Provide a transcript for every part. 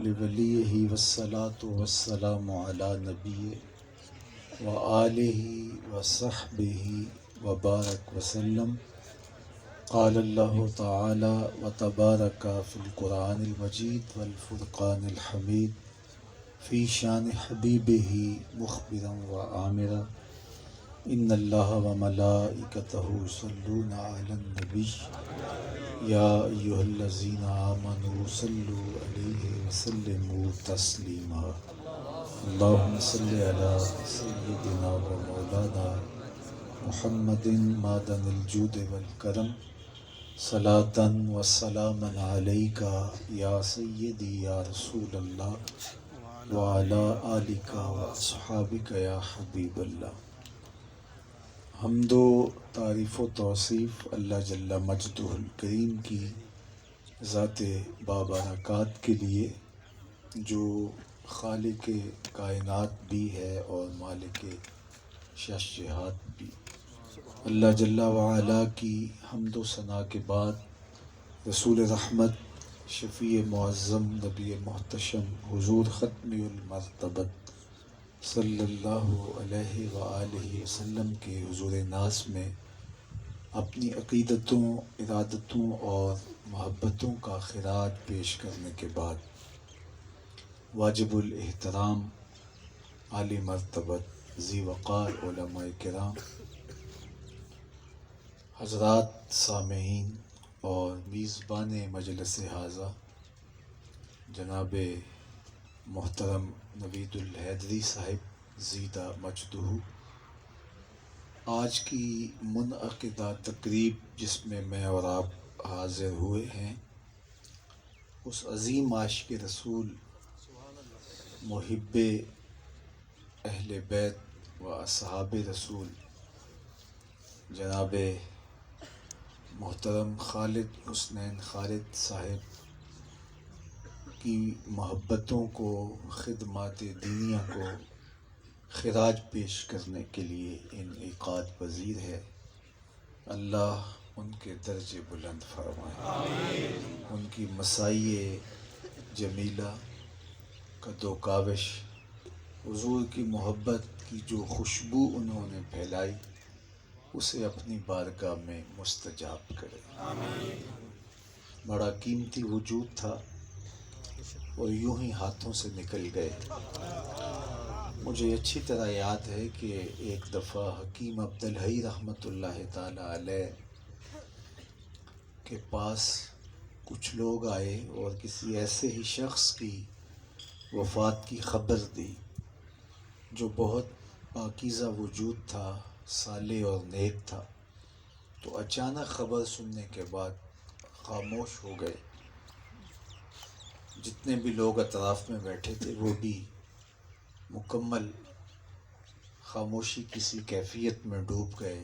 لولیہ والصلاة والسلام علی نبیہ وآلہ وصحبہ وبارک وسلم۔ قال اللہ تعالی وتبارک فی القرآن المجید والفرقان الحمید فی شان حبیبہ مخبرا وآمرا ان اللہ وملائکتہ یصلون علی النبی یا ایھا الذین آمنوا صلوا علیہ وسلموا تسلیما۔ اللہم صلی علی سیدنا و مولانا محمد معدن الجود والکرم صلاۃ و سلاما علیک یا سیدی یا رسول اللہ وعلی آلک و اصحابک یا حبیب اللہ۔ حمد و تعریف و توصیف اللہ جل مجدہ الکریم کی ذات بابرکات کے لیے، جو خالق کائنات بھی ہے اور مالک شش بھی۔ اللہ جل وعلا کی حمد و ثنا کے بعد رسول رحمت، شفیع معظم، نبی محتشم، حضور ختم المرتبت صلی اللہ علیہ وآلہ وسلم کے حضور ناز میں اپنی عقیدتوں، ارادتوں اور محبتوں کا خراج پیش کرنے کے بعد واجب الاحترام عالی مرتبت ذی وقار علماء کرام، حضرات سامعین اور میزبان مجلس ھذا جناب محترم نوید الحیدری صاحب زیدہ مجدہ، آج کی منعقدہ تقریب جس میں میں اور آپ حاضر ہوئے ہیں، اس عظیم عاشق رسول، محب اہل بیت و اصحاب رسول جناب محترم خالد حسنین خالد صاحب کی محبتوں کو، خدمات دینیہ کو خراج پیش کرنے کے لیے انعقاد پذیر ہے۔ اللہ ان کے درجے بلند فرمائے، آمین۔ ان کی مساعی جمیلہ قد و کاوش، حضور کی محبت کی جو خوشبو انہوں نے پھیلائی، اسے اپنی بارگاہ میں مستجاب کرے، آمین۔ بڑا قیمتی وجود تھا اور یوں ہی ہاتھوں سے نکل گئے۔ مجھے اچھی طرح یاد ہے کہ ایک دفعہ حکیم عبدالحی رحمۃ اللہ تعالیٰ علیہ کے پاس کچھ لوگ آئے اور کسی ایسے ہی شخص کی وفات کی خبر دی جو بہت پاکیزہ وجود تھا، صالح اور نیک تھا۔ تو اچانک خبر سننے کے بعد خاموش ہو گئے۔ جتنے بھی لوگ اطراف میں بیٹھے تھے وہ بھی مکمل خاموشی کسی کیفیت میں ڈوب گئے،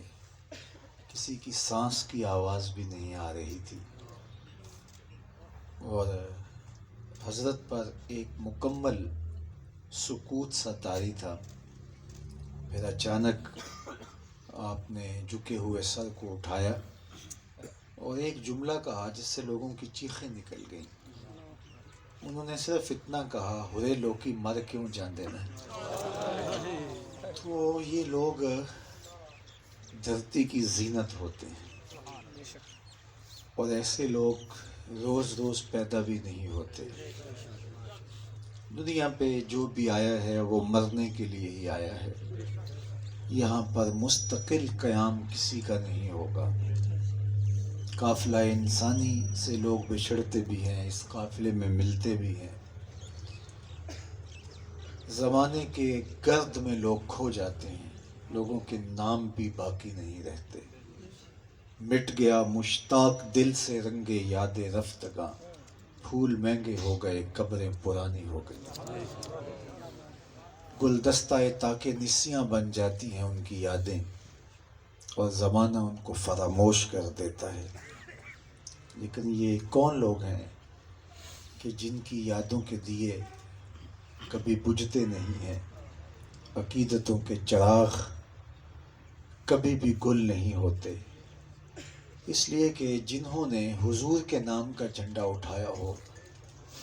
کسی کی سانس کی آواز بھی نہیں آ رہی تھی، اور حضرت پر ایک مکمل سکوت سا طاری تھا۔ پھر اچانک آپ نے جھکے ہوئے سر کو اٹھایا اور ایک جملہ کہا جس سے لوگوں کی چیخیں نکل گئیں۔ انہوں نے صرف اتنا کہا، ہورے لوکی مر کیوں جاندے نا۔ تو یہ لوگ دھرتی کی زینت ہوتے ہیں اور ایسے لوگ روز روز پیدا بھی نہیں ہوتے۔ دنیا پہ جو بھی آیا ہے وہ مرنے کے لیے ہی آیا ہے۔ یہاں پر مستقل قیام کسی کا نہیں ہوگا۔ قافلہ انسانی سے لوگ بچھڑتے بھی ہیں، اس قافلے میں ملتے بھی ہیں۔ زمانے کے گرد میں لوگ کھو جاتے ہیں، لوگوں کے نام بھی باقی نہیں رہتے۔ مٹ گیا مشتاق دل سے رنگ یاد رفتگاں، پھول مہنگے ہو گئے قبریں پرانی ہو گئی۔ گلدستہ تاکہ نسیاں بن جاتی ہیں ان کی یادیں، اور زمانہ ان کو فراموش کر دیتا ہے۔ لیکن یہ کون لوگ ہیں کہ جن کی یادوں کے دیے کبھی بجھتے نہیں ہیں، عقیدتوں کے چراغ کبھی بھی گل نہیں ہوتے؟ اس لیے کہ جنہوں نے حضور کے نام کا جھنڈا اٹھایا ہو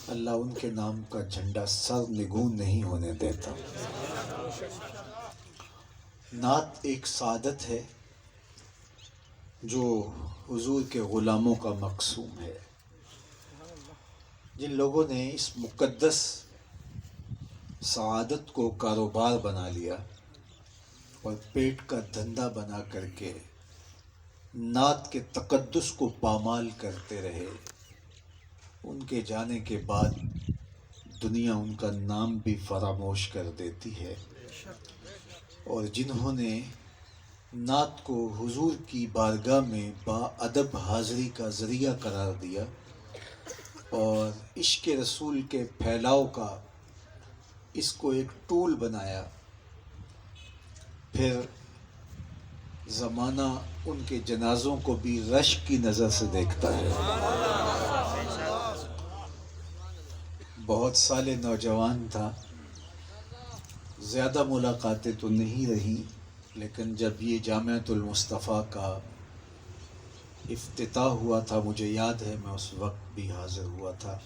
اللہ ان کے نام کا جھنڈا سر نگون نہیں ہونے دیتا۔ نعت ایک سعادت ہے جو حضور کے غلاموں کا مقسوم ہے۔ جن لوگوں نے اس مقدس سعادت کو کاروبار بنا لیا اور پیٹ کا دھندا بنا کر کے نعت کے تقدس کو پامال کرتے رہے، ان کے جانے کے بعد دنیا ان کا نام بھی فراموش کر دیتی ہے۔ اور جنہوں نے نعت کو حضور کی بارگاہ میں با ادب حاضری کا ذریعہ قرار دیا اور عشق رسول کے پھیلاؤ کا اس کو ایک ٹول بنایا، پھر زمانہ ان کے جنازوں کو بھی رشک کی نظر سے دیکھتا ہے۔ بہت سال نوجوان تھا، زیادہ ملاقاتیں تو نہیں رہی، لیکن جب یہ جامعۃ المصطفیٰ کا افتتاح ہوا تھا مجھے یاد ہے میں اس وقت بھی حاضر ہوا تھا۔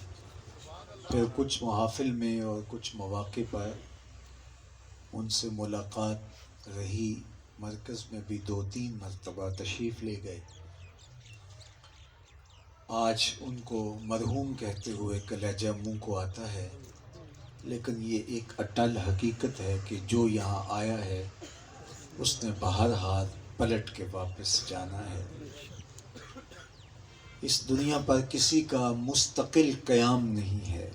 پھر کچھ محافل میں اور کچھ مواقع پر ان سے ملاقات رہی، مرکز میں بھی 2-3 مرتبہ تشریف لے گئے۔ آج ان کو مرحوم کہتے ہوئے کلیجہ منہ کو آتا ہے، لیکن یہ ایک اٹل حقیقت ہے کہ جو یہاں آیا ہے اس نے بہرحال پلٹ کے واپس جانا ہے۔ اس دنیا پر کسی کا مستقل قیام نہیں ہے،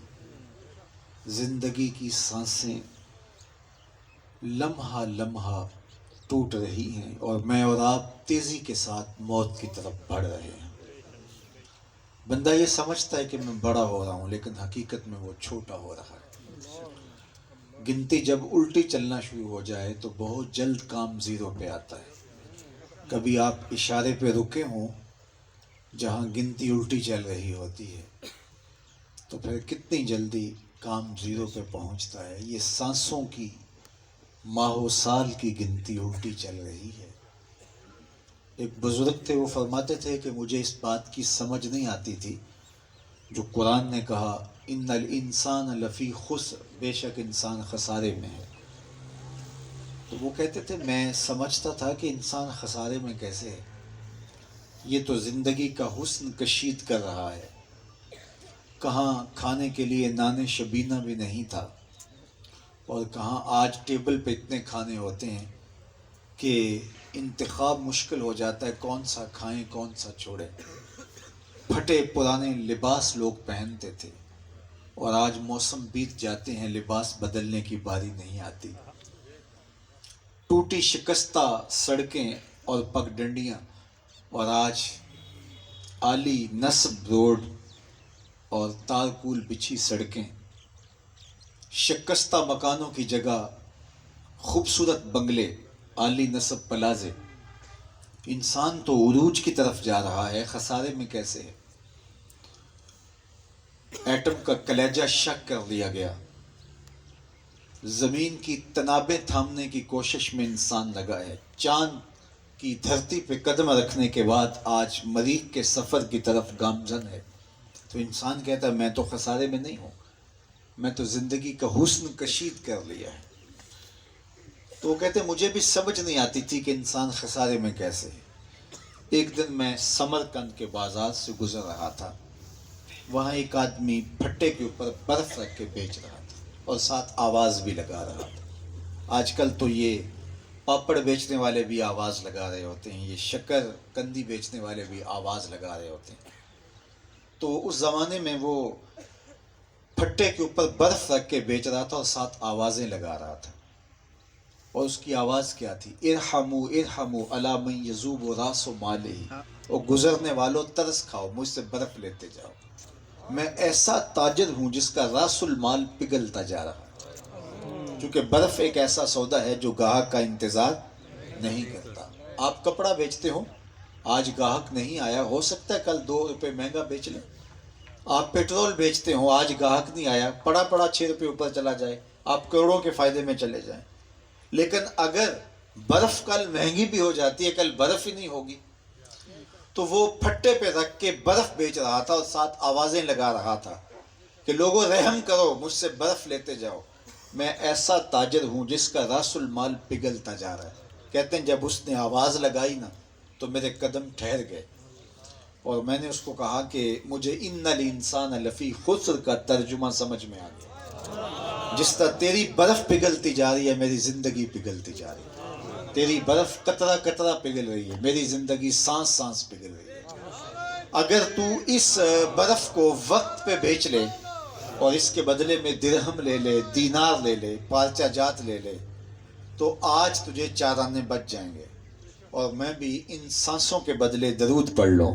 زندگی کی سانسیں لمحہ لمحہ ٹوٹ رہی ہیں اور میں اور آپ تیزی کے ساتھ موت کی طرف بڑھ رہے ہیں۔ بندہ یہ سمجھتا ہے کہ میں بڑا ہو رہا ہوں، لیکن حقیقت میں وہ چھوٹا ہو رہا ہے۔ گنتی جب الٹی چلنا شروع ہو جائے تو بہت جلد کام زیرو پہ آتا ہے۔ کبھی آپ اشارے پہ رکے ہوں جہاں گنتی الٹی چل رہی ہوتی ہے تو پھر کتنی جلدی کام زیرو پہ پہنچتا ہے۔ یہ سانسوں کی ماہ و سال کی گنتی الٹی چل رہی ہے۔ ایک بزرگ تھے، وہ فرماتے تھے کہ مجھے اس بات کی سمجھ نہیں آتی تھی جو قرآن نے کہا ان الانسان لفی خسر، بے شک انسان خسارے میں ہے۔ تو وہ کہتے تھے میں سمجھتا تھا کہ انسان خسارے میں کیسے ہے، یہ تو زندگی کا حسن کشید کر رہا ہے۔ کہاں کھانے کے لیے نان شبینہ بھی نہیں تھا، اور کہاں آج ٹیبل پہ اتنے کھانے ہوتے ہیں کہ انتخاب مشکل ہو جاتا ہے کون سا کھائیں کون سا چھوڑیں۔ پھٹے پرانے لباس لوگ پہنتے تھے اور آج موسم بیت جاتے ہیں، لباس بدلنے کی باری نہیں آتی۔ ٹوٹی شکستہ سڑکیں اور پگڈنڈیاں، اور آج عالی نصب روڈ اور تارکول بچھی سڑکیں، شکستہ مکانوں کی جگہ خوبصورت بنگلے، عالی نصب پلازے۔ انسان تو عروج کی طرف جا رہا ہے، خسارے میں کیسے ہے؟ ایٹم کا کلیجہ شک کر دیا گیا، زمین کی تنابیں تھامنے کی کوشش میں انسان لگا ہے۔ چاند کی دھرتی پہ قدم رکھنے کے بعد آج مریخ کے سفر کی طرف گامزن ہے۔ تو انسان کہتا ہے میں تو خسارے میں نہیں ہوں، میں تو زندگی کا حسن کشید کر لیا ہے۔ تو وہ کہتے مجھے بھی سمجھ نہیں آتی تھی کہ انسان خسارے میں کیسے ہے۔ ایک دن میں سمرقند کے بازار سے گزر رہا تھا، وہاں ایک آدمی پھٹے کے اوپر برف رکھ کے بیچ رہا تھا اور ساتھ آواز بھی لگا رہا تھا۔ آج کل تو یہ پاپڑ بیچنے والے بھی آواز لگا رہے ہوتے ہیں، یہ شکر کندی بیچنے والے بھی آواز لگا رہے ہوتے ہیں۔ تو اس زمانے میں وہ پھٹے کے اوپر برف رکھ کے بیچ رہا تھا اور ساتھ آوازیں لگا رہا تھا، اور اس کی آواز کیا تھی؟ ارحموا ارحموا علی من یذوب راس مالہ، اور گزرنے والوں ترس کھاؤ، مجھ سے برف لیتے جاؤ، میں ایسا تاجر ہوں جس کا راس المال پگھلتا جا رہا ہے۔ کیونکہ برف ایک ایسا سودا ہے جو گاہک کا انتظار نہیں کرتا۔ آپ کپڑا بیچتے ہو، آج گاہک نہیں آیا، ہو سکتا ہے کل 2 روپے مہنگا بیچ لیں۔ آپ پیٹرول بیچتے ہو، آج گاہک نہیں آیا، پڑا 6 روپے اوپر چلا جائے، آپ کروڑوں کے فائدے میں چلے جائیں۔ لیکن اگر برف کل مہنگی بھی ہو جاتی ہے، کل برف ہی نہیں ہوگی، تو وہ پھٹے پہ رکھ کے برف بیچ رہا تھا اور ساتھ آوازیں لگا رہا تھا، کہ لوگوں رحم کرو، مجھ سے برف لیتے جاؤ، میں ایسا تاجر ہوں جس کا راس المال پگھلتا جا رہا ہے۔ کہتے ہیں جب اس نے آواز لگائی نا تو میرے قدم ٹھہر گئے، اور میں نے اس کو کہا کہ مجھے ان الانسان لفی خسر کا ترجمہ سمجھ میں آ گیا۔ جس طرح تیری برف پگھلتی جا رہی ہے، میری زندگی پگھلتی جا رہی ہے۔ تیری برف قطرہ قطرہ پگھل رہی ہے، میری زندگی سانس سانس پگھل رہی ہے۔ اگر تو اس برف کو وقت پہ بیچ لے اور اس کے بدلے میں درہم لے لے، دینار لے لے، پارچہ جات لے لے، تو آج تجھے 4 آنے بچ جائیں گے، اور میں بھی ان سانسوں کے بدلے درود پڑھ لوں،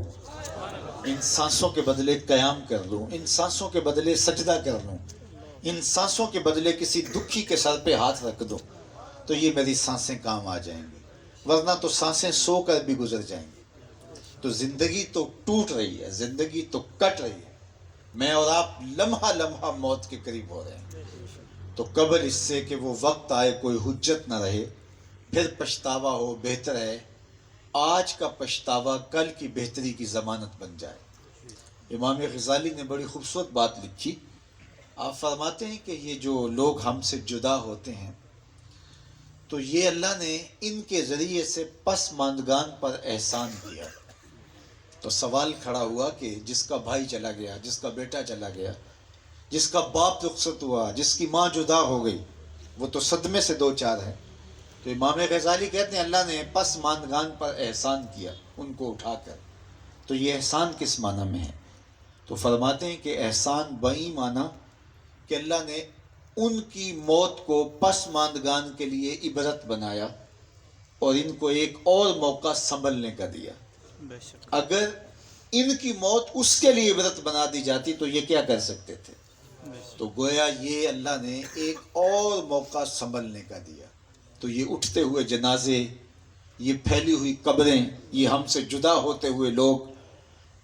ان سانسوں کے بدلے قیام کر لوں، ان سانسوں کے بدلے سجدہ کر لوں، ان سانسوں کے بدلے کسی دکھی کے سر پہ ہاتھ رکھ دوں، تو یہ میری سانسیں کام آ جائیں گی، ورنہ تو سانسیں سو کر بھی گزر جائیں گی۔ تو زندگی تو ٹوٹ رہی ہے، زندگی تو کٹ رہی ہے، میں اور آپ لمحہ لمحہ موت کے قریب ہو رہے ہیں۔ تو قبل اس سے کہ وہ وقت آئے کوئی حجت نہ رہے، پھر پچھتاوا ہو، بہتر ہے آج کا پچھتاوا کل کی بہتری کی ضمانت بن جائے۔ امام غزالی نے بڑی خوبصورت بات لکھی، آپ فرماتے ہیں کہ یہ جو لوگ ہم سے جدا ہوتے ہیں تو یہ اللہ نے ان کے ذریعے سے پسماندگان پر احسان کیا۔ تو سوال کھڑا ہوا کہ جس کا بھائی چلا گیا، جس کا بیٹا چلا گیا، جس کا باپ رخصت ہوا، جس کی ماں جدا ہو گئی، وہ تو صدمے سے دو چار ہے۔ تو امام غزالی کہتے ہیں اللہ نے پسماندگان پر احسان کیا ان کو اٹھا کر۔ تو یہ احسان کس معنی میں ہے؟ تو فرماتے ہیں کہ احسان بئی معنی کہ اللہ نے ان کی موت کو پسماندگان کے لیے عبرت بنایا اور ان کو ایک اور موقع سنبھلنے کا دیا۔ اگر ان کی موت اس کے لیے عبرت بنا دی جاتی تو یہ کیا کر سکتے تھے؟ تو گویا یہ اللہ نے ایک اور موقع سنبھلنے کا دیا۔ تو یہ اٹھتے ہوئے جنازے، یہ پھیلی ہوئی قبریں، یہ ہم سے جدا ہوتے ہوئے لوگ،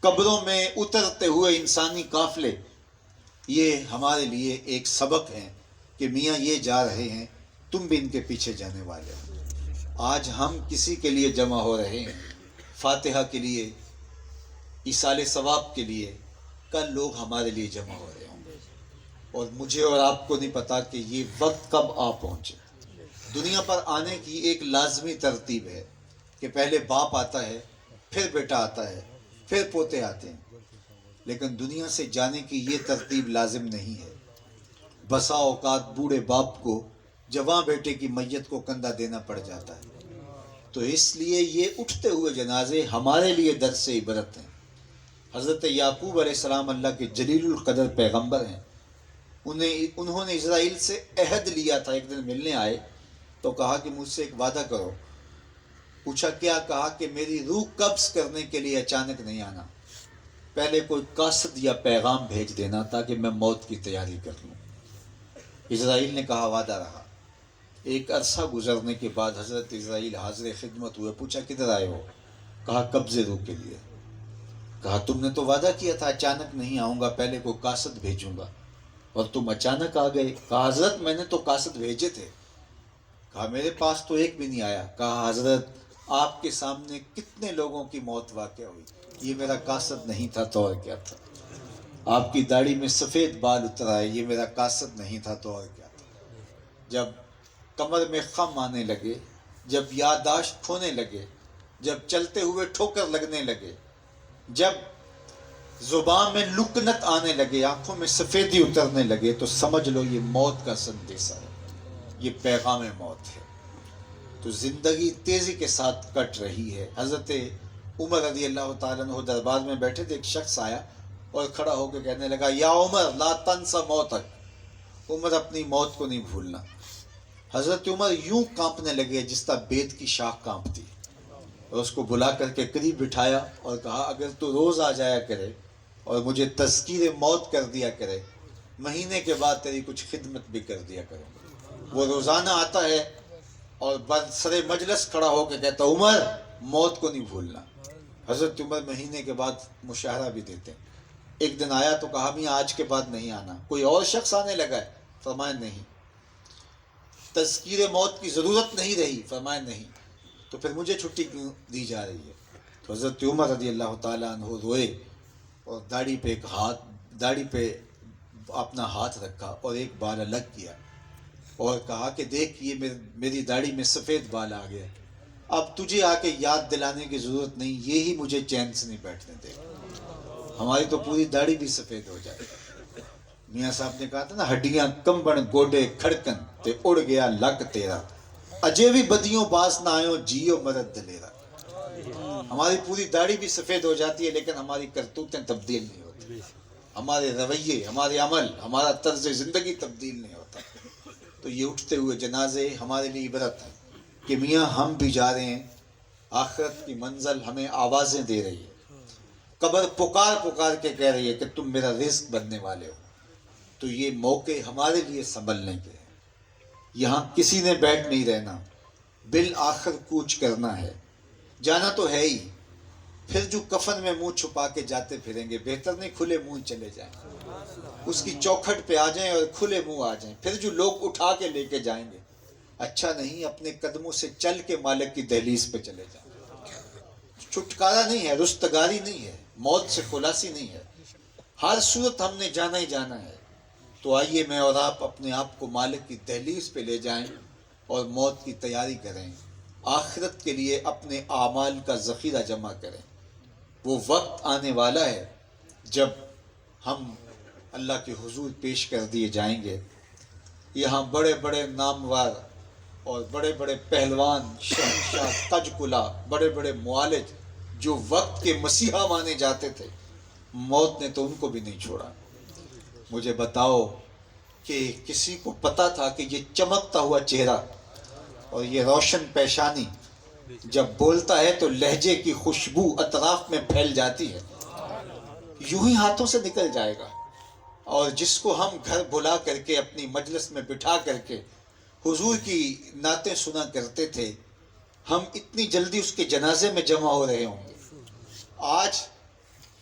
قبروں میں اترتے ہوئے انسانی قافلے، یہ ہمارے لیے ایک سبق ہے کہ میاں یہ جا رہے ہیں، تم بھی ان کے پیچھے جانے والے ہو۔ آج ہم کسی کے لیے جمع ہو رہے ہیں، فاتحہ کے لیے، ایصال ثواب کے لیے، کل لوگ ہمارے لیے جمع ہو رہے ہوں گے، اور مجھے اور آپ کو نہیں پتا کہ یہ وقت کب آ پہنچے۔ دنیا پر آنے کی ایک لازمی ترتیب ہے کہ پہلے باپ آتا ہے، پھر بیٹا آتا ہے، پھر پوتے آتے ہیں، لیکن دنیا سے جانے کی یہ ترتیب لازم نہیں ہے۔ بسا اوقات بوڑھے باپ کو جوان بیٹے کی میت کو کندھا دینا پڑ جاتا ہے۔ تو اس لیے یہ اٹھتے ہوئے جنازے ہمارے لیے درس سے عبرت ہیں۔ حضرت یعقوب علیہ السلام اللہ کے جلیل القدر پیغمبر ہیں، انہوں نے اسرائیل سے عہد لیا تھا۔ ایک دن ملنے آئے تو کہا کہ مجھ سے ایک وعدہ کرو۔ پوچھا کیا؟ کہا کہ میری روح قبض کرنے کے لیے اچانک نہیں آنا، پہلے کوئی قاصد یا پیغام بھیج دینا تاکہ میں موت کی تیاری کر لوں۔ اسرائیل نے کہا وعدہ رہا۔ ایک عرصہ گزرنے کے بعد حضرت اسرائیل حاضر خدمت ہوئے، پوچھا کدھر آئے ہو؟ کہا قبض روح کے لیے۔ کہا تم نے تو وعدہ کیا تھا اچانک نہیں آؤں گا، پہلے کوئی قاصد بھیجوں گا، اور تم اچانک آ گئے۔ کہا حضرت میں نے تو قاصد بھیجے تھے۔ کہا میرے پاس تو ایک بھی نہیں آیا۔ کہا حضرت آپ کے سامنے کتنے لوگوں کی موت واقع ہوئی، یہ میرا قاصد نہیں تھا تو اور کیا تھا۔ آپ کی داڑھی میں سفید بال اتر آئے، یہ میرا قاصد نہیں تھا تو اور کیا تھا۔ جب کمر میں خم آنے لگے، جب یادداشت کھونے لگے، جب چلتے ہوئے ٹھوکر لگنے لگے، جب زبان میں لکنت آنے لگے، آنکھوں میں سفیدی اترنے لگے، تو سمجھ لو یہ موت کا سندیسہ ہے، یہ پیغام موت ہے۔ تو زندگی تیزی کے ساتھ کٹ رہی ہے۔ حضرت عمر رضی اللہ تعالیٰ عنہ دربار میں بیٹھے تھے، ایک شخص آیا اور کھڑا ہو کے کہنے لگا یا عمر لا تنسى موتک، عمر اپنی موت کو نہیں بھولنا۔ حضرت عمر یوں کانپنے لگے جس طرح بیت کی شاخ کانپتی، اور اس کو بلا کر کے قریب بٹھایا اور کہا اگر تو روز آ جایا کرے اور مجھے تذکیر موت کر دیا کرے، مہینے کے بعد تیری کچھ خدمت بھی کر دیا کروں۔ وہ روزانہ آتا ہے اور برسر مجلس کھڑا ہو کے کہتا عمر موت کو نہیں بھولنا۔ حضرت عمر مہینے کے بعد مشاہرہ بھی دیتے ہیں۔ ایک دن آیا تو کہا میاں آج کے بعد نہیں آنا، کوئی اور شخص آنے لگا ہے؟ فرمایا نہیں۔ تذکیر موت کی ضرورت نہیں رہی؟ فرمایا نہیں۔ تو پھر مجھے چھٹی کیوں دی جا رہی ہے؟ تو حضرت عمر رضی اللہ تعالیٰ عنہ روئے اور داڑھی پہ اپنا ہاتھ رکھا اور ایک بال الگ کیا اور کہا کہ دیکھ یہ میری داڑھی میں سفید بال آ گیا، اب تجھے آ کے یاد دلانے کی ضرورت نہیں، یہی مجھے چین سے نہیں بیٹھنے دے گا، ہماری تو پوری داڑھی بھی سفید ہو جائے۔ میاں صاحب نے کہا تھا نا، ہڈیاں کمبن گوڈے کھڑکن تے اڑ گیا لک تیرا، اجے بھی بدیوں باز نہ آئیوں جیو مرد دلیرا۔ ہماری پوری داڑھی بھی سفید ہو جاتی ہے لیکن ہماری کرتوتیں تبدیل نہیں ہوتی، ہمارے رویے، ہمارے عمل، ہمارا طرز زندگی تبدیل نہیں ہوتا۔ تو یہ اٹھتے ہوئے جنازے ہمارے لیے عبرت ہے کہ میاں ہم بھی جا رہے ہیں، آخرت کی منزل ہمیں آوازیں دے رہی ہے، قبر پکار پکار کے کہہ رہی ہے کہ تم میرا رزق بننے والے ہو۔ تو یہ موقع ہمارے لیے سنبھلنے کے ہیں، یہاں کسی نے بیٹھ نہیں رہنا، بالآخر کوچ کرنا ہے، جانا تو ہے ہی، پھر جو کفن میں منہ چھپا کے جاتے پھریں گے، بہتر نہیں کھلے منہ چلے جائیں، اس کی چوکھٹ پہ آ جائیں اور کھلے منہ آ جائیں، پھر جو لوگ اٹھا کے لے کے جائیں گے، اچھا نہیں اپنے قدموں سے چل کے مالک کی دہلیز پہ چلے جائیں۔ چھٹکارا نہیں ہے، رستگاری نہیں ہے، موت سے خلاصی نہیں ہے، ہر صورت ہم نے جانا ہی جانا ہے۔ تو آئیے میں اور آپ اپنے آپ کو مالک کی دہلیز پہ لے جائیں اور موت کی تیاری کریں، آخرت کے لیے اپنے اعمال کا ذخیرہ جمع کریں۔ وہ وقت آنے والا ہے جب ہم اللہ کے حضور پیش کر دیے جائیں گے، یہاں بڑے بڑے نامور اور بڑے بڑے پہلوان، شہنشاہ تج کلا، بڑے بڑے معالج جو وقت کے مسیحا مانے جاتے تھے، موت نے تو ان کو بھی نہیں چھوڑا۔ مجھے بتاؤ کہ کسی کو پتا تھا کہ یہ چمکتا ہوا چہرہ اور یہ روشن پیشانی جب بولتا ہے تو لہجے کی خوشبو اطراف میں پھیل جاتی ہے، یوں ہی ہاتھوں سے نکل جائے گا، اور جس کو ہم گھر بلا کر کے اپنی مجلس میں بٹھا کر کے حضور کی نعتیں سنا کرتے تھے، ہم اتنی جلدی اس کے جنازے میں جمع ہو رہے ہوں گے۔ آج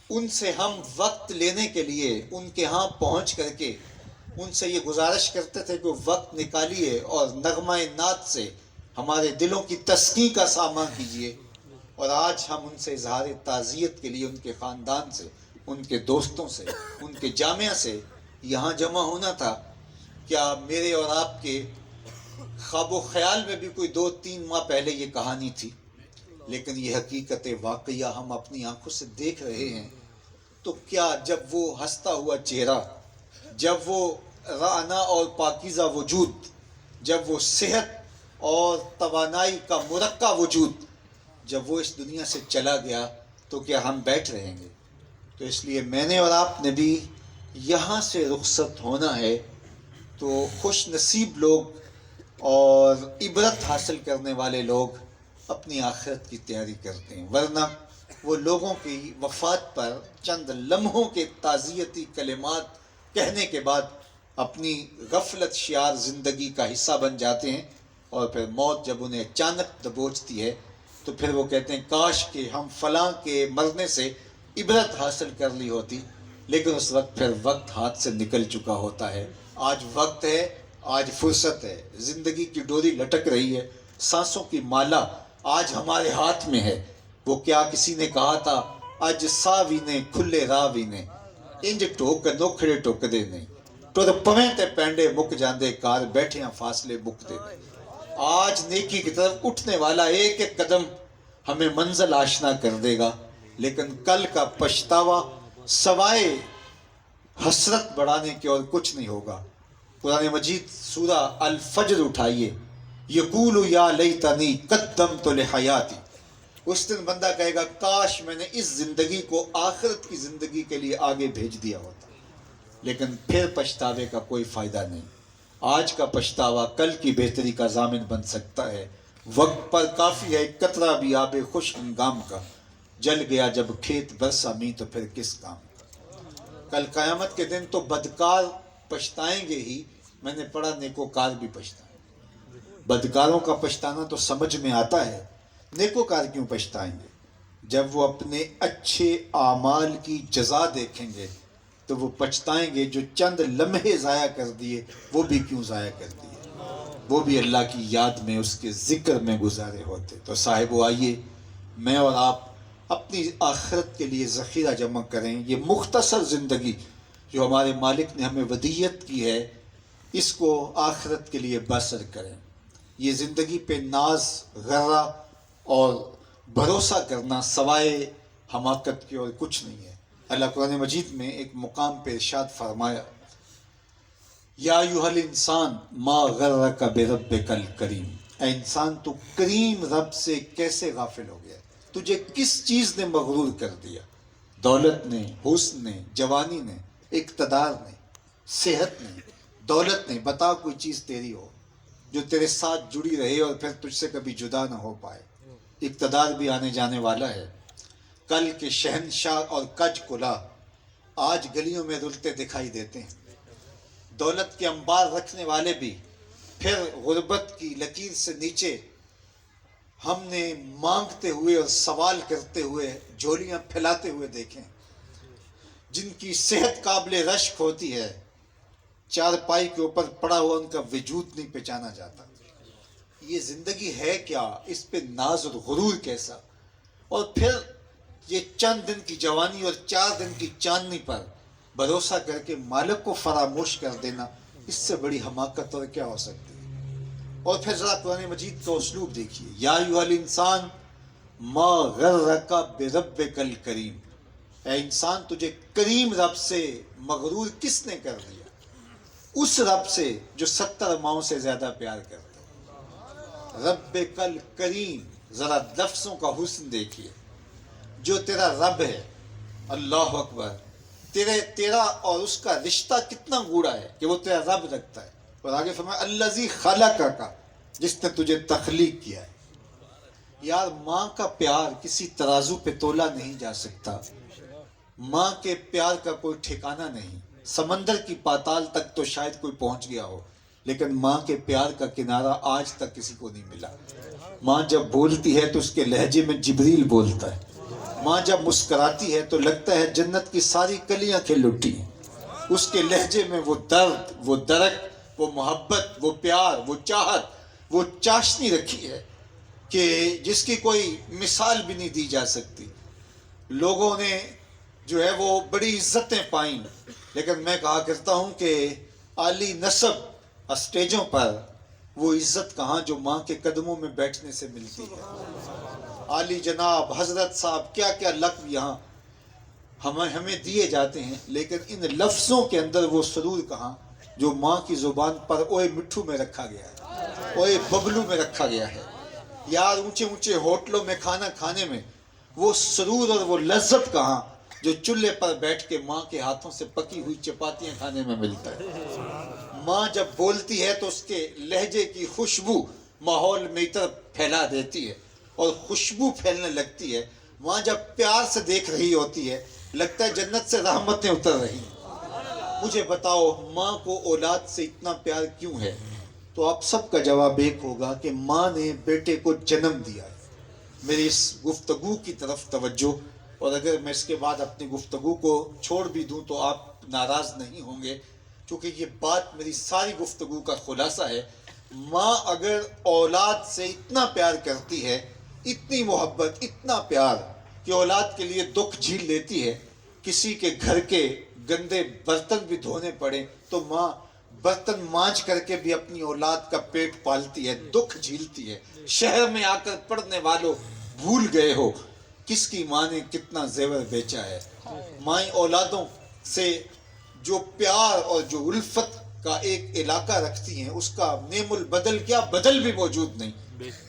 ان سے ہم وقت لینے کے لیے ان کے ہاں پہنچ کر کے ان سے یہ گزارش کرتے تھے کہ وقت نکالیے اور نغمہ نعت سے ہمارے دلوں کی تسکین کا سامان کیجیے، اور آج ہم ان سے اظہار تعزیت کے لیے ان کے خاندان سے، ان کے دوستوں سے، ان کے جامعہ سے یہاں جمع ہونا تھا۔ کیا میرے اور آپ کے خواب و خیال میں بھی کوئی 2-3 ماہ پہلے یہ کہانی تھی؟ لیکن یہ حقیقت واقعہ ہم اپنی آنکھوں سے دیکھ رہے ہیں۔ تو کیا جب وہ ہنستا ہوا چہرہ، جب وہ رعنا اور پاکیزہ وجود، جب وہ صحت اور توانائی کا مرقع وجود، جب وہ اس دنیا سے چلا گیا تو کیا ہم بیٹھ رہیں گے؟ تو اس لیے میں نے اور آپ نے بھی یہاں سے رخصت ہونا ہے۔ تو خوش نصیب لوگ اور عبرت حاصل کرنے والے لوگ اپنی آخرت کی تیاری کرتے ہیں، ورنہ وہ لوگوں کی وفات پر چند لمحوں کے تعزیتی کلمات کہنے کے بعد اپنی غفلت شیار زندگی کا حصہ بن جاتے ہیں، اور پھر موت جب انہیں اچانک دبوچتی ہے تو پھر وہ کہتے ہیں کاش کہ ہم فلاں کے مرنے سے عبرت حاصل کر لی ہوتی، لیکن اس وقت پھر وقت ہاتھ سے نکل چکا ہوتا ہے۔ آج وقت ہے، آج فرصت ہے، زندگی کی ڈوری لٹک رہی ہے، سانسوں کی مالا آج ہمارے ہاتھ میں ہے۔ وہ کیا کسی نے کہا تھا، اج ساوی نے کھلے راوی نے انج ٹوک نوکھڑے ٹوک دے نہیں، ٹر پویں تے پینڈے مک جاندے کار بیٹھیاں فاصلے مکتے نہیں۔ آج نیکی کی طرف اٹھنے والا ایک ایک قدم ہمیں منزل آشنا کر دے گا، لیکن کل کا پچھتاوا سوائے حسرت بڑھانے کے اور کچھ نہیں ہوگا۔ قرآن مجید سورہ الفجر اٹھائیے، یقول یا لیتنی قدمت لحیاتی، اس دن بندہ کہے گا کاش میں نے اس زندگی کو آخرت کی زندگی کے لیے آگے بھیج دیا ہوتا، لیکن پھر پچھتاوے کا کوئی فائدہ نہیں۔ آج کا پچھتاوا کل کی بہتری کا ضامن بن سکتا ہے۔ وقت پر کافی ہے ایک قطرہ بھی آب خشک ہنگام کا، جل گیا جب کھیت برسا می تو پھر کس کام کا۔ کل قیامت کے دن تو بدکار پچھتائیں گے ہی، میں نے پڑھا نیکوکار بھی پچھتائیں گے۔ بدکاروں کا پچھتانا تو سمجھ میں آتا ہے، نیکوکار کیوں پچھتائیں گے؟ جب وہ اپنے اچھے اعمال کی جزا دیکھیں گے تو وہ پچھتائیں گے جو چند لمحے ضائع کر دیے، وہ بھی کیوں ضائع کر دیے، وہ بھی اللہ کی یاد میں اس کے ذکر میں گزارے ہوتے۔ تو صاحبو آئیے میں اور آپ اپنی آخرت کے لیے ذخیرہ جمع کریں۔ یہ مختصر زندگی جو ہمارے مالک نے ہمیں ودیت کی ہے اس کو آخرت کے لیے بسر کریں. یہ زندگی پہ ناز غرہ اور بھروسہ کرنا سوائے حماقت کے اور کچھ نہیں ہے. اللہ قرآن مجید میں ایک مقام پہ ارشاد فرمایا یا ایھا الانسان ما غرک بربک الکریم. اے انسان تو کریم رب سے کیسے غافل ہو گیا؟ تجھے کس چیز نے مغرور کر دیا؟ دولت نے، حسن نے، جوانی نے، اقتدار نے، صحت نے، دولت نے. بتا کوئی چیز تیری ہو جو تیرے ساتھ جڑی رہے اور پھر تجھ سے کبھی جدا نہ ہو پائے. اقتدار بھی آنے جانے والا ہے. کل کے شہنشاہ اور کج کلا آج گلیوں میں رلتے دکھائی دیتے ہیں. دولت کے انبار رکھنے والے بھی پھر غربت کی لکیر سے نیچے ہم نے مانگتے ہوئے اور سوال کرتے ہوئے جھولیاں پھیلاتے ہوئے دیکھیں. جن کی صحت قابل رشک ہوتی ہے چارپائی کے اوپر پڑا ہوا ان کا وجود نہیں پہچانا جاتا. یہ زندگی ہے کیا؟ اس پہ ناز اور غرور کیسا؟ اور پھر یہ چند دن کی جوانی اور 4 دن کی چاندنی پر بھروسہ کر کے مالک کو فراموش کر دینا، اس سے بڑی حماقت اور کیا ہو سکتی ہے؟ اور پھر ذرا قرآن مجید کا اسلوب دیکھیے یا ایھا الانسان ما غرک بربک الکریم. اے انسان تجھے کریم رب سے مغرور کس نے کر دیا؟ اس رب سے جو 70 ماؤں سے زیادہ پیار کرتا ہے. ربک الکریم. ذرا لفظوں کا حسن دیکھیے. جو تیرا رب ہے، اللہ اکبر، تیرا اور اس کا رشتہ کتنا گوڑا ہے کہ وہ تیرا رب لگتا ہے. اور آگے فرمایا الذی خلقک، جس نے تجھے تخلیق کیا ہے. یار ماں کا پیار کسی ترازو پہ تولا نہیں جا سکتا. ماں کے پیار کا کوئی ٹھکانہ نہیں. سمندر کی پاتال تک تو شاید کوئی پہنچ گیا ہو، لیکن ماں کے پیار کا کنارہ آج تک کسی کو نہیں ملا. ماں جب بولتی ہے تو اس کے لہجے میں جبریل بولتا ہے. ماں جب مسکراتی ہے تو لگتا ہے جنت کی ساری کلیاں کھل اٹھی ہیں. اس کے لہجے میں وہ درد، وہ درک، وہ محبت، وہ پیار، وہ چاہت، وہ چاشنی رکھی ہے کہ جس کی کوئی مثال بھی نہیں دی جا سکتی. لوگوں نے جو ہے وہ بڑی عزتیں پائیں، لیکن میں کہا کرتا ہوں کہ عالی نسب اسٹیجوں پر وہ عزت کہاں جو ماں کے قدموں میں بیٹھنے سے ملتی ہے. عالی جناب، حضرت صاحب، کیا کیا لقب یہاں ہمیں دیے جاتے ہیں، لیکن ان لفظوں کے اندر وہ سرور کہاں جو ماں کی زبان پر اوئے مٹھو میں رکھا گیا ہے، اوئے ببلو میں رکھا گیا ہے. یار اونچے اونچے ہوٹلوں میں کھانا کھانے میں وہ سرور اور وہ لذت کہاں جو چولہے پر بیٹھ کے ماں کے ہاتھوں سے پکی ہوئی چپاتیاں کھانے میں ملتا ہے. ماں جب بولتی ہے تو اس کے لہجے کی خوشبو ماحول میں اتر پھیلا دیتی ہے اور خوشبو پھیلنے لگتی ہے. ماں جب پیار سے دیکھ رہی ہوتی ہے لگتا ہے جنت سے رحمتیں اتر رہی ہیں. مجھے بتاؤ ماں کو اولاد سے اتنا پیار کیوں ہے؟ تو آپ سب کا جواب ایک ہوگا کہ ماں نے بیٹے کو جنم دیا ہے. میری اس گفتگو کی طرف توجہ، اور اگر میں اس کے بعد اپنی گفتگو کو چھوڑ بھی دوں تو آپ ناراض نہیں ہوں گے، کیونکہ یہ بات میری ساری گفتگو کا خلاصہ ہے. ماں اگر اولاد سے اتنا پیار کرتی ہے، اتنی محبت، اتنا پیار کہ اولاد کے لیے دکھ جھیل لیتی ہے. کسی کے گھر کے گندے برتن بھی دھونے پڑے تو ماں برتن مانج کر کے بھی اپنی اولاد کا پیٹ پالتی ہے، دکھ جھیلتی ہے. شہر میں آ کر پڑھنے والوں بھول گئے ہو کس کی ماں نے کتنا زیور بیچا ہے. مائیں اولادوں سے جو پیار اور جو الفت کا ایک علاقہ رکھتی ہیں اس کا نعم البدل کیا بدل بھی موجود نہیں.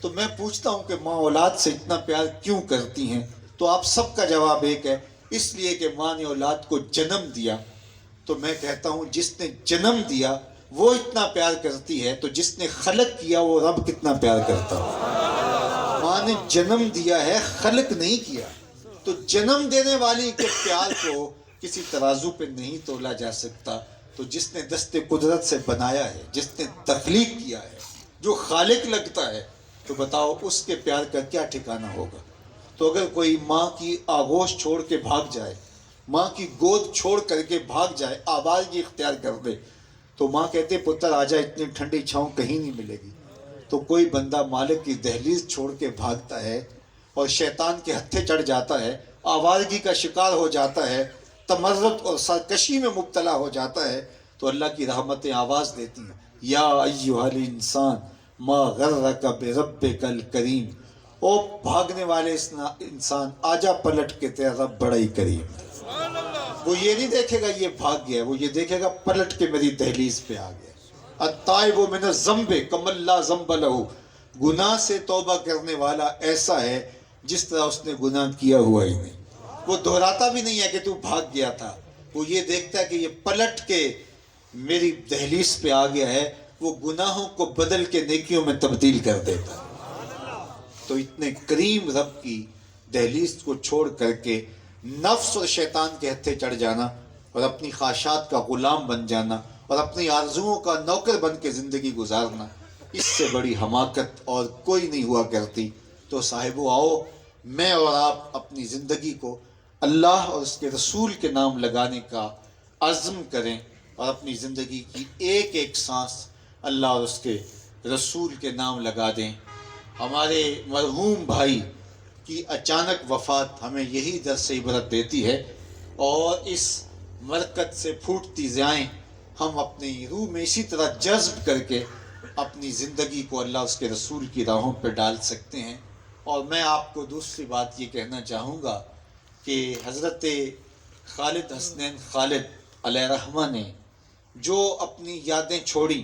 تو میں پوچھتا ہوں کہ ماں اولاد سے اتنا پیار کیوں کرتی ہیں؟ تو آپ سب کا جواب ایک ہے، اس لیے کہ ماں نے اولاد کو جنم دیا. تو میں کہتا ہوں جس نے جنم دیا وہ اتنا پیار کرتی ہے تو جس نے خلق کیا وہ رب کتنا پیار کرتا ہے. ماں نے جنم دیا ہے، خلق نہیں کیا. تو جنم دینے والی کے پیار کو کسی ترازو پہ نہیں تولا جا سکتا. تو جس نے دست قدرت سے بنایا ہے، جس نے تخلیق کیا ہے، جو خالق لگتا ہے، تو بتاؤ اس کے پیار کا کیا ٹھکانہ ہوگا. تو اگر کوئی ماں کی آغوش چھوڑ کے بھاگ جائے، ماں کی گود چھوڑ کر کے بھاگ جائے، آوارگی اختیار کر دے، تو ماں کہتے پتر آجا، اتنی ٹھنڈی چھاؤں کہیں نہیں ملے گی. تو کوئی بندہ مالک کی دہلیز چھوڑ کے بھاگتا ہے اور شیطان کے ہتھے چڑھ جاتا ہے، آوارگی کا شکار ہو جاتا ہے، تمرد اور سرکشی میں مبتلا ہو جاتا ہے تو اللہ کی رحمتیں آواز دیتی ہیں، یا ایھا الانسان ما غرک بربک الکریم، او بھاگنے والے انسان آجا پلٹ کے تیرا رب بڑا ہی کریم ہے۔ وہ یہ نہیں دیکھے گا یہ بھاگ گیا، وہ یہ دیکھے گا پلٹ کے میری دہلیز پہ آ گیا۔ التائب من الذنب کمن لا ذنب لہ، گناہ سے توبہ کرنے والا ایسا ہے جس طرح اس نے گناہ کیا ہوا ہی نہیں۔ وہ دہراتا بھی نہیں ہے کہ تو بھاگ گیا تھا، وہ یہ دیکھتا ہے کہ یہ پلٹ کے میری دہلیز پہ آ گیا ہے، وہ گناہوں کو بدل کے نیکیوں میں تبدیل کر دیتا ہے۔ تو اتنے کریم رب کی دہلیز کو چھوڑ کر کے نفس اور شیطان کے ہتھے چڑھ جانا اور اپنی خواہشات کا غلام بن جانا اور اپنی آرزوؤں کا نوکر بن کے زندگی گزارنا، اس سے بڑی حماقت اور کوئی نہیں ہوا کرتی۔ تو صاحبو آؤ، میں اور آپ اپنی زندگی کو اللہ اور اس کے رسول کے نام لگانے کا عزم کریں اور اپنی زندگی کی ایک ایک سانس اللہ اور اس کے رسول کے نام لگا دیں۔ ہمارے مرحوم بھائی کی اچانک وفات ہمیں یہی درس عبرت دیتی ہے، اور اس مرکت سے پھوٹتی ضیائیں ہم اپنی روح میں اسی طرح جذب کر کے اپنی زندگی کو اللہ اس کے رسول کی راہوں پہ ڈال سکتے ہیں۔ اور میں آپ کو دوسری بات یہ کہنا چاہوں گا کہ حضرت خالد حسنین خالد علیہ رحمہ نے جو اپنی یادیں چھوڑی،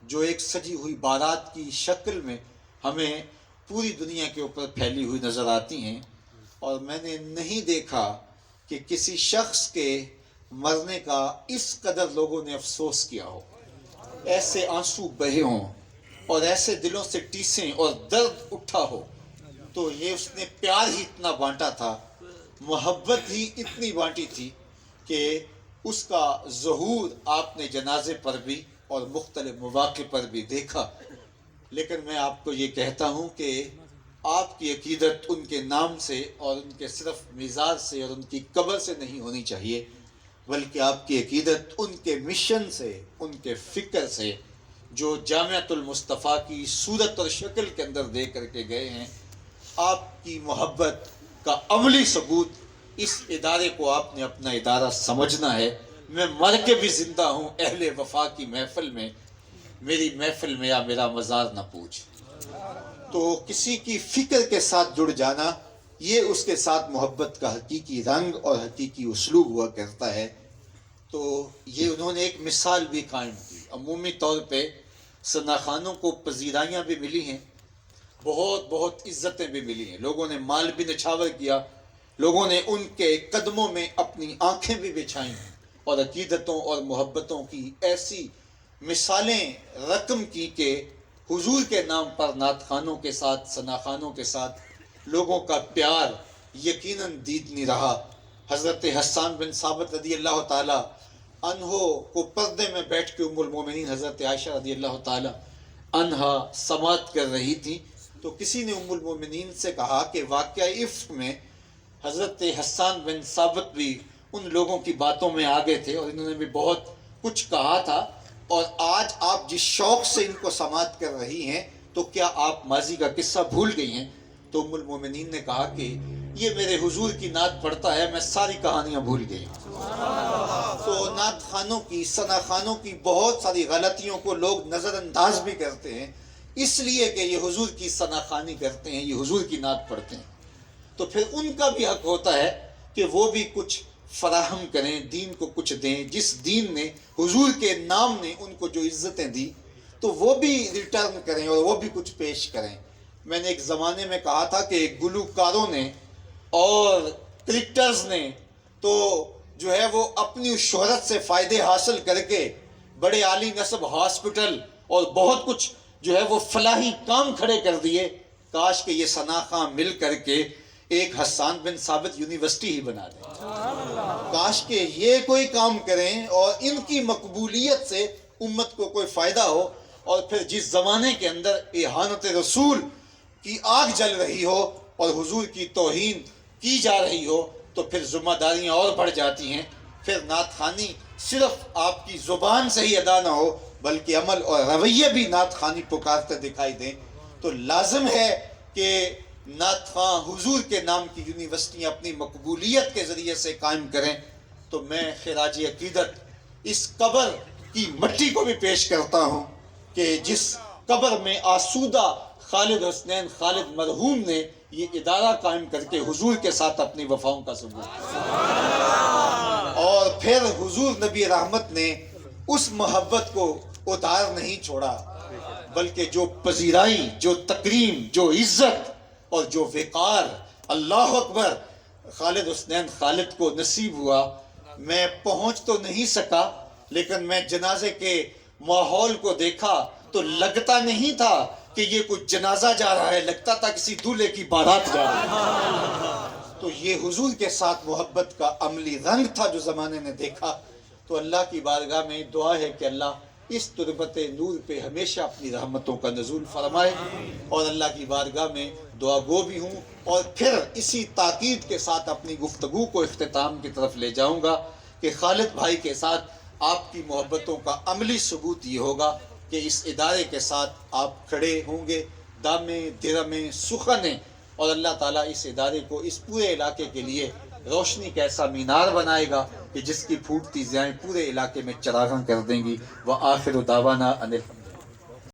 جو ایک سجی ہوئی بارات کی شکل میں ہمیں پوری دنیا کے اوپر پھیلی ہوئی نظر آتی ہیں، اور میں نے نہیں دیکھا کہ کسی شخص کے مرنے کا اس قدر لوگوں نے افسوس کیا ہو، ایسے آنسو بہے ہوں اور ایسے دلوں سے ٹیسیں اور درد اٹھا ہو۔ تو یہ اس نے پیار ہی اتنا بانٹا تھا، محبت ہی اتنی بانٹی تھی کہ اس کا ظہور آپ نے جنازے پر بھی اور مختلف مواقع پر بھی دیکھا۔ لیکن میں آپ کو یہ کہتا ہوں کہ آپ کی عقیدت ان کے نام سے اور ان کے صرف مزاج سے اور ان کی قبر سے نہیں ہونی چاہیے، بلکہ آپ کی عقیدت ان کے مشن سے، ان کے فکر سے، جو جامعۃ المصطفیٰ کی صورت اور شکل کے اندر دے کر کے گئے ہیں۔ آپ کی محبت کا عملی ثبوت اس ادارے کو آپ نے اپنا ادارہ سمجھنا ہے۔ میں مر کے بھی زندہ ہوں اہل وفا کی محفل میں، میری محفل میں یا میرا مزار نہ پوچھ۔ تو کسی کی فکر کے ساتھ جڑ جانا، یہ اس کے ساتھ محبت کا حقیقی رنگ اور حقیقی اسلوب ہوا کرتا ہے۔ تو یہ انہوں نے ایک مثال بھی قائم کی۔ عمومی طور پہ ثنا خانوں کو پذیرائیاں بھی ملی ہیں، بہت بہت عزتیں بھی ملی ہیں، لوگوں نے مال بھی نچھاور کیا، لوگوں نے ان کے قدموں میں اپنی آنکھیں بھی بچھائیں، اور عقیدتوں اور محبتوں کی ایسی مثالیں رقم کی کہ حضور کے نام پر نعت خوانوں کے ساتھ، ثنا خوانوں کے ساتھ لوگوں کا پیار یقیناً دید نہیں رہا۔ حضرت حسان بن ثابت رضی اللہ تعالی عنہ کو پردے میں بیٹھ کے ام المومنین حضرت عائشہ رضی اللہ تعالی عنہا سماعت کر رہی تھی، تو کسی نے ام المومنین سے کہا کہ واقعہ عفق میں حضرت حسان بن ثابت بھی ان لوگوں کی باتوں میں آگے تھے اور انہوں نے بھی بہت کچھ کہا تھا، اور آج آپ جس شوق سے ان کو سماعت کر رہی ہیں تو کیا آپ ماضی کا قصہ بھول گئی ہیں؟ تو ام المومنین نے کہا کہ یہ میرے حضور کی نعت پڑھتا ہے، میں ساری کہانیاں بھول گئی۔ تو نعت خوانوں کی، ثنا خوانوں کی بہت ساری غلطیوں کو لوگ نظر انداز بھی کرتے ہیں، اس لیے کہ یہ حضور کی ثنا خوانی کرتے ہیں، یہ حضور کی نعت پڑھتے ہیں۔ تو پھر ان کا بھی حق ہوتا ہے کہ وہ بھی کچھ فراہم کریں، دین کو کچھ دیں، جس دین نے، حضور کے نام نے ان کو جو عزتیں دی تو وہ بھی ریٹرن کریں اور وہ بھی کچھ پیش کریں۔ میں نے ایک زمانے میں کہا تھا کہ گلوکاروں نے اور کرکٹرز نے تو جو ہے وہ اپنی اس شہرت سے فائدے حاصل کر کے بڑے عالی نصب ہاسپٹل اور بہت کچھ جو ہے وہ فلاحی کام کھڑے کر دیے۔ کاش کہ یہ ثنا خاں مل کر کے ایک حسان بن ثابت یونیورسٹی ہی بنا دیں، کاش کہ یہ کوئی کام کریں اور ان کی مقبولیت سے امت کو کوئی فائدہ ہو۔ اور پھر جس زمانے کے اندر اہانت رسول کی آگ جل رہی ہو اور حضور کی توہین کی جا رہی ہو تو پھر ذمہ داریاں اور بڑھ جاتی ہیں۔ پھر نعت خوانی صرف آپ کی زبان سے ہی ادا نہ ہو بلکہ عمل اور رویے بھی نعت خوانی پکارتے دکھائی دیں۔ تو لازم ہے کہ نعت خواں حضور کے نام کی یونیورسٹیاں اپنی مقبولیت کے ذریعے سے قائم کریں، تو میں خراج عقیدت اس قبر کی مٹی کو بھی پیش کرتا ہوں کہ جس قبر میں آسودہ خالد حسنین خالد مرحوم نے یہ ادارہ قائم کر کے حضور کے ساتھ اپنی وفاؤں کا ثبوت، اور پھر حضور نبی رحمت نے اس محبت کو ادھار نہیں چھوڑا، بلکہ جو پذیرائی، جو تکریم، جو عزت اور جو وقار، اللہ اکبر، خالد حسنین خالد کو نصیب ہوا۔ میں پہنچ تو نہیں سکا، لیکن میں جنازے کے ماحول کو دیکھا تو لگتا نہیں تھا کہ یہ کچھ جنازہ جا رہا ہے، لگتا تھا کسی دولہے کی بارات جا رہی ہے۔ تو یہ حضور کے ساتھ محبت کا عملی رنگ تھا جو زمانے نے دیکھا۔ تو اللہ کی بارگاہ میں دعا ہے کہ اللہ اس تربت نور پہ ہمیشہ اپنی رحمتوں کا نزول فرمائے، اور اللہ کی بارگاہ میں دعا گو بھی ہوں، اور پھر اسی تاکید کے ساتھ اپنی گفتگو کو اختتام کی طرف لے جاؤں گا کہ خالد بھائی کے ساتھ آپ کی محبتوں کا عملی ثبوت یہ ہوگا کہ اس ادارے کے ساتھ آپ کھڑے ہوں گے دامیں درمیں سخنیں، اور اللہ تعالیٰ اس ادارے کو اس پورے علاقے کے لیے روشنی کا ایسا مینار بنائے گا کہ جس کی پھوٹتی ضیائیں پورے علاقے میں چراغاں کر دیں گی۔ وآخر دعوانا ان